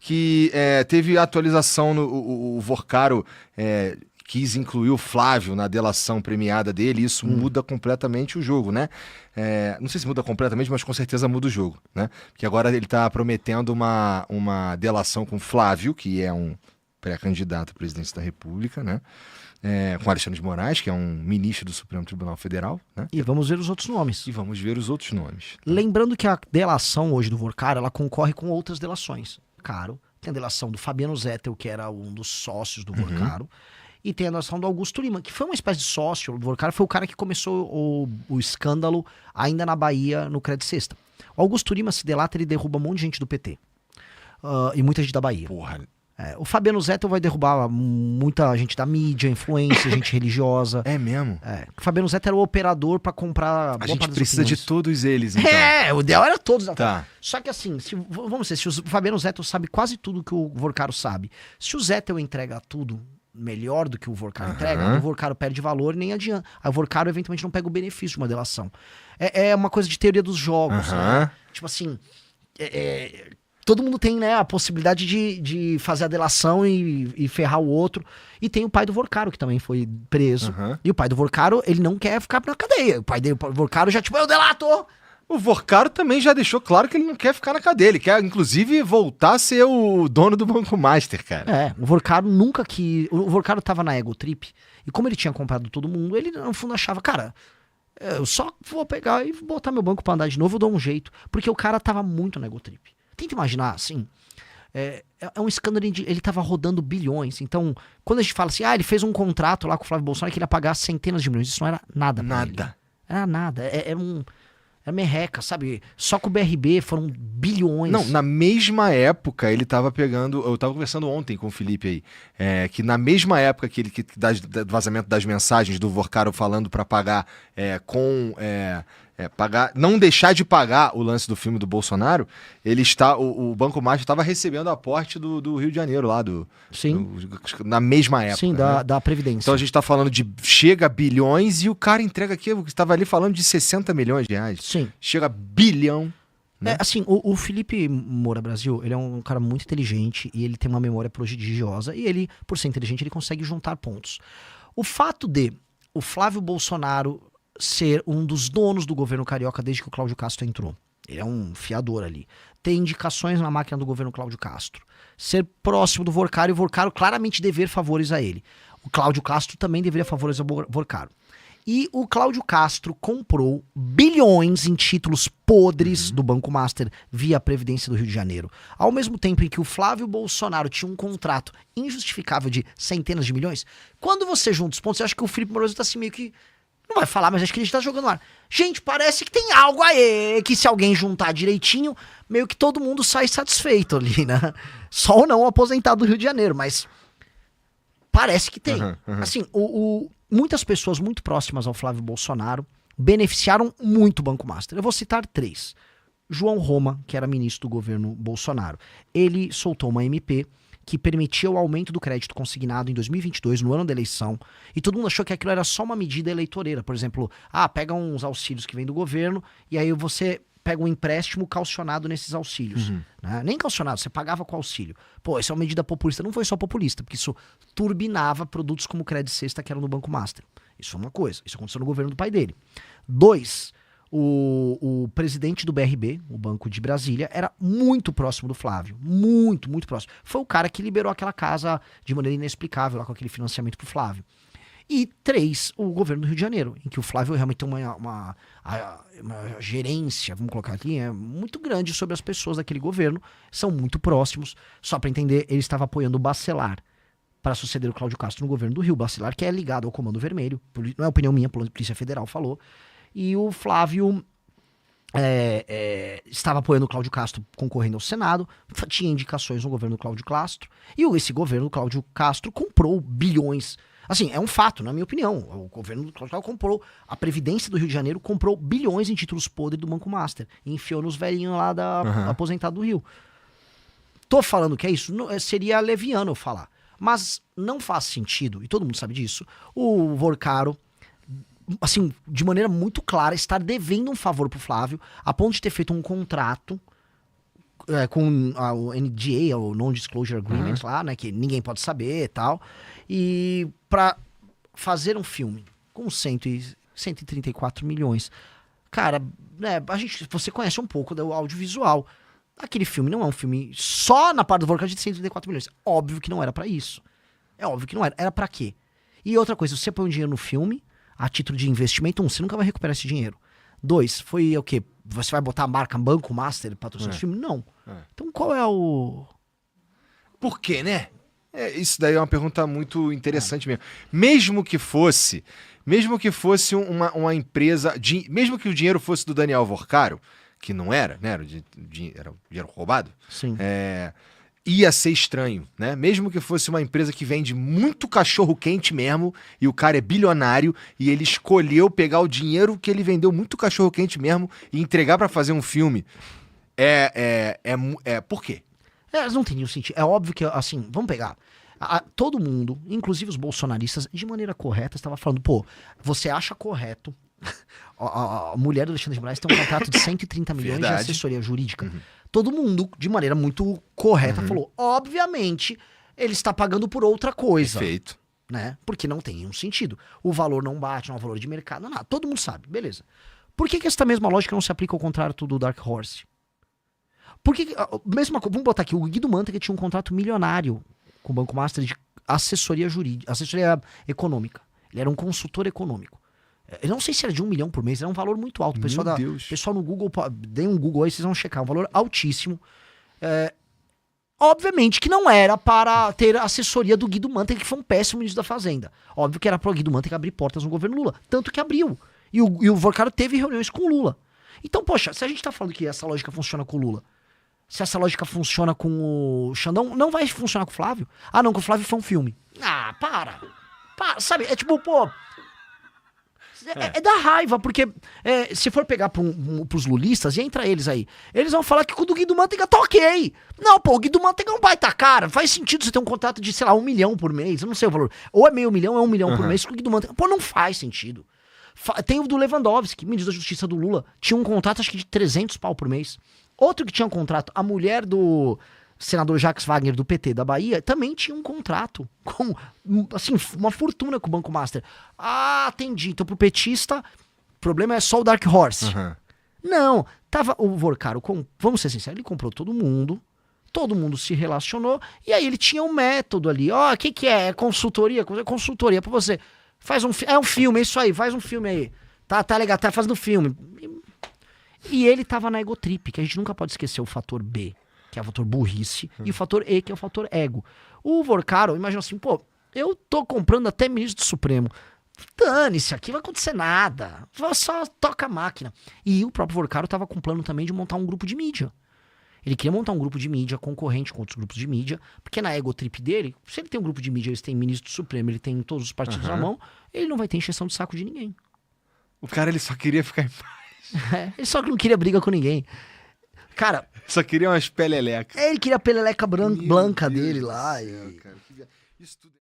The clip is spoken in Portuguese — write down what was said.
que teve atualização o Vorcaro quis incluir o Flávio na delação premiada dele, e isso muda completamente o jogo, né? Não sei se muda completamente, mas com certeza muda o jogo, né? Porque agora ele está prometendo uma delação com o Flávio, que é um pré-candidato à presidência da República, né? Com Alexandre de Moraes, que é um ministro do Supremo Tribunal Federal, né? E vamos ver os outros nomes. E vamos ver os outros nomes. Tá? Lembrando que a delação hoje do Vorcaro, ela concorre com outras delações. Tem a delação do Fabiano Zettel, que era um dos sócios do Vorcaro, e tem a delação do Augusto Lima, que foi uma espécie de sócio. O Vorcaro foi o cara que começou o escândalo ainda na Bahia, no Credit Sexta. O Augusto Lima se delata, ele derruba um monte de gente do PT. E muita gente da Bahia. Porra. O Fabiano Zettel vai derrubar muita gente da mídia, influência, gente religiosa. É mesmo? O Fabiano Zettel era o operador pra comprar... A gente precisa de todos eles, então. O ideal era todos. Tá. Só que assim, vamos dizer, se o Fabiano Zettel sabe quase tudo que o Vorcaro sabe, se o Zettel entrega tudo melhor do que o Vorcaro entrega, o Vorcaro perde valor e nem adianta. Aí o Vorcaro eventualmente não pega o benefício de uma delação. É uma coisa de teoria dos jogos, né? Tipo assim... todo mundo tem, né, a possibilidade de fazer a delação e ferrar o outro. E tem o pai do Vorcaro, que também foi preso. E o pai do Vorcaro, ele não quer ficar na cadeia. O pai do Vorcaro já, tipo, eu delato! O Vorcaro também já deixou claro que ele não quer ficar na cadeia. Ele quer, inclusive, voltar a ser o dono do Banco Master, cara. O Vorcaro nunca quis... O Vorcaro tava na Ego Trip. E como ele tinha comprado todo mundo, ele, no fundo, achava, cara... Eu só vou pegar e botar meu banco pra andar de novo, eu dou um jeito. Porque o cara tava muito na Ego Trip. Tenta imaginar, assim, é um escândalo, ele tava rodando bilhões. Então, quando a gente fala assim, ele fez um contrato lá com o Flávio Bolsonaro que ele ia pagar centenas de milhões, isso não era nada pra ele. Era nada, era merreca, sabe? Só com o BRB foram bilhões. Não, na mesma época ele tava pegando, eu tava conversando ontem com o Felipe aí, que na mesma época que do vazamento das mensagens do Vorcaro falando pra pagar pagar, não deixar de pagar o lance do filme do Bolsonaro, o Banco Master estava recebendo aporte do Rio de Janeiro lá, na mesma época. Sim, da Previdência. Então a gente está falando de chega a bilhões e o cara entrega aqui, estava ali falando de 60 milhões de reais. Sim. Chega a bilhão. Né? Assim, o Felipe Moura Brasil, ele é um cara muito inteligente e ele tem uma memória prodigiosa e ele, por ser inteligente, ele consegue juntar pontos. O fato de o Flávio Bolsonaro ser um dos donos do governo carioca desde que o Cláudio Castro entrou. Ele é um fiador ali. Tem indicações na máquina do governo Cláudio Castro. Ser próximo do Vorcaro e o Vorcaro claramente dever favores a ele. O Cláudio Castro também deveria favores ao Vorcaro. E o Cláudio Castro comprou bilhões em títulos podres do Banco Master via Previdência do Rio de Janeiro. Ao mesmo tempo em que o Flávio Bolsonaro tinha um contrato injustificável de centenas de milhões, quando você junta os pontos, você acha que o Felipe Moroso tá assim meio que... Não vai falar, mas acho que a gente tá jogando no ar. Gente, parece que tem algo aí, que se alguém juntar direitinho, meio que todo mundo sai satisfeito ali, né? Só o não aposentado do Rio de Janeiro, mas parece que tem. Assim, muitas pessoas muito próximas ao Flávio Bolsonaro beneficiaram muito o Banco Master. Eu vou citar 3. João Roma, que era ministro do governo Bolsonaro. Ele soltou uma MP que permitia o aumento do crédito consignado em 2022, no ano da eleição, e todo mundo achou que aquilo era só uma medida eleitoreira. Por exemplo, pega uns auxílios que vem do governo, e aí você pega um empréstimo calcionado nesses auxílios. Né? Nem calcionado, você pagava com auxílio. Pô, essa é uma medida populista. Não foi só populista, porque isso turbinava produtos como o Credit Sexta, que eram no Banco Master. Isso é uma coisa. Isso aconteceu no governo do pai dele. 2, o presidente do BRB, o Banco de Brasília, era muito próximo do Flávio. Muito, muito próximo. Foi o cara que liberou aquela casa de maneira inexplicável, lá com aquele financiamento pro Flávio. E 3, o governo do Rio de Janeiro, em que o Flávio realmente tem uma gerência, vamos colocar aqui, muito grande sobre as pessoas daquele governo, são muito próximos. Só para entender, ele estava apoiando o Bacelar para suceder o Cláudio Castro no governo do Rio. Bacelar, que é ligado ao Comando Vermelho, não é opinião minha, a Polícia Federal falou. E o Flávio estava apoiando o Cláudio Castro concorrendo ao Senado, tinha indicações no governo do Cláudio Castro, e esse governo do Cláudio Castro comprou bilhões. Assim, é um fato, na minha opinião. O governo do Cláudio Castro comprou, a Previdência do Rio de Janeiro comprou bilhões em títulos podres do Banco Master, e enfiou nos velhinhos lá da aposentado do Rio. Tô falando que é isso? Não, seria leviano eu falar. Mas não faz sentido, e todo mundo sabe disso, o Vorcaro, assim, de maneira muito clara, estar devendo um favor pro Flávio, a ponto de ter feito um contrato com o NDA, o Non-Disclosure Agreement lá, né? Que ninguém pode saber e tal. E pra fazer um filme com 134 milhões. Cara, né, você conhece um pouco do audiovisual. Aquele filme não é um filme só na parte do Vorkar de 134 milhões. Óbvio que não era pra isso. É óbvio que não era. Era pra quê? E outra coisa, você põe um dinheiro no filme, a título de investimento, você nunca vai recuperar esse dinheiro. 2, foi o quê? Você vai botar a marca Banco Master patrocinar o filme? Não. Então qual é o... Por quê, né? Isso daí é uma pergunta muito interessante mesmo. Mesmo que fosse uma empresa, mesmo que o dinheiro fosse do Daniel Vorcaro, que não era, né? Era dinheiro roubado. Sim. Ia ser estranho, né? Mesmo que fosse uma empresa que vende muito cachorro quente mesmo, e o cara é bilionário, e ele escolheu pegar o dinheiro que ele vendeu muito cachorro quente mesmo e entregar pra fazer um filme. Por quê? Elas não teriam sentido. É óbvio que, assim, vamos pegar. Todo mundo, inclusive os bolsonaristas, de maneira correta, estava falando, pô, você acha correto a mulher do Alexandre de Moraes tem um contrato de 130 milhões de assessoria jurídica. Todo mundo, de maneira muito correta, falou, obviamente, ele está pagando por outra coisa. Perfeito. Né? Porque não tem um sentido. O valor não bate, não é um valor de mercado, não é nada. Todo mundo sabe, beleza. Por que essa mesma lógica não se aplica ao contrato do Dark Horse? Porque, vamos botar aqui, o Guido Mantega tinha um contrato milionário com o Banco Master de assessoria jurídica, assessoria econômica. Ele era um consultor econômico. Eu não sei se era de 1 milhão por mês, era um valor muito alto. Pessoal no Google, dê um Google aí, vocês vão checar, um valor altíssimo. Obviamente que não era para ter a assessoria do Guido Mantega, que foi um péssimo ministro da Fazenda. Óbvio que era para o Guido Mantega abrir portas no governo Lula. Tanto que abriu. E o Vorcaro teve reuniões com o Lula. Então, poxa, se a gente tá falando que essa lógica funciona com o Lula, se essa lógica funciona com o Xandão, não vai funcionar com o Flávio? Ah, não, com o Flávio foi um filme. Ah, para, sabe? É tipo, pô... É da raiva, porque se for pegar pros lulistas, e entra eles aí, eles vão falar que com o do Guido Mantega tá ok. Não, pô, o Guido Mantega é um baita cara. Faz sentido você ter um contrato de, sei lá, 1 milhão por mês. Eu não sei o valor. Ou é meio milhão, ou é 1 milhão por mês com o Guido Mantega. Pô, não faz sentido. Tem o do Lewandowski, ministro da Justiça do Lula. Tinha um contrato, acho que de 300 pau por mês. Outro que tinha um contrato, a mulher do senador Jacques Wagner, do PT da Bahia, também tinha um contrato com, assim, uma fortuna com o Banco Master. Ah, entendi. Então, pro petista, o problema é só o Dark Horse. Não, tava o Vorcaro, vamos ser sinceros, ele comprou todo mundo se relacionou, e aí ele tinha um método ali. Ó, o que é? É consultoria? Consultoria pra você. É um filme, é isso aí, faz um filme aí. Tá legal, tá fazendo filme. E ele tava na egotrip, que a gente nunca pode esquecer o fator B, que é o fator burrice, e o fator E, que é o fator ego. O Vorcaro, imagina assim, pô, eu tô comprando até ministro do Supremo. Dane-se, aqui não vai acontecer nada. Só toca a máquina. E o próprio Vorcaro tava com plano também de montar um grupo de mídia. Ele queria montar um grupo de mídia concorrente com outros grupos de mídia, porque na egotrip dele, se ele tem um grupo de mídia, ele tem ministro do Supremo, ele tem todos os partidos na mão, ele não vai ter encheção de saco de ninguém. O cara, ele só queria ficar em paz. Ele só não queria briga com ninguém. Cara... Só queria umas pelelecas. Ele queria a peleleca branca dele lá. Céu, cara. Isso tudo...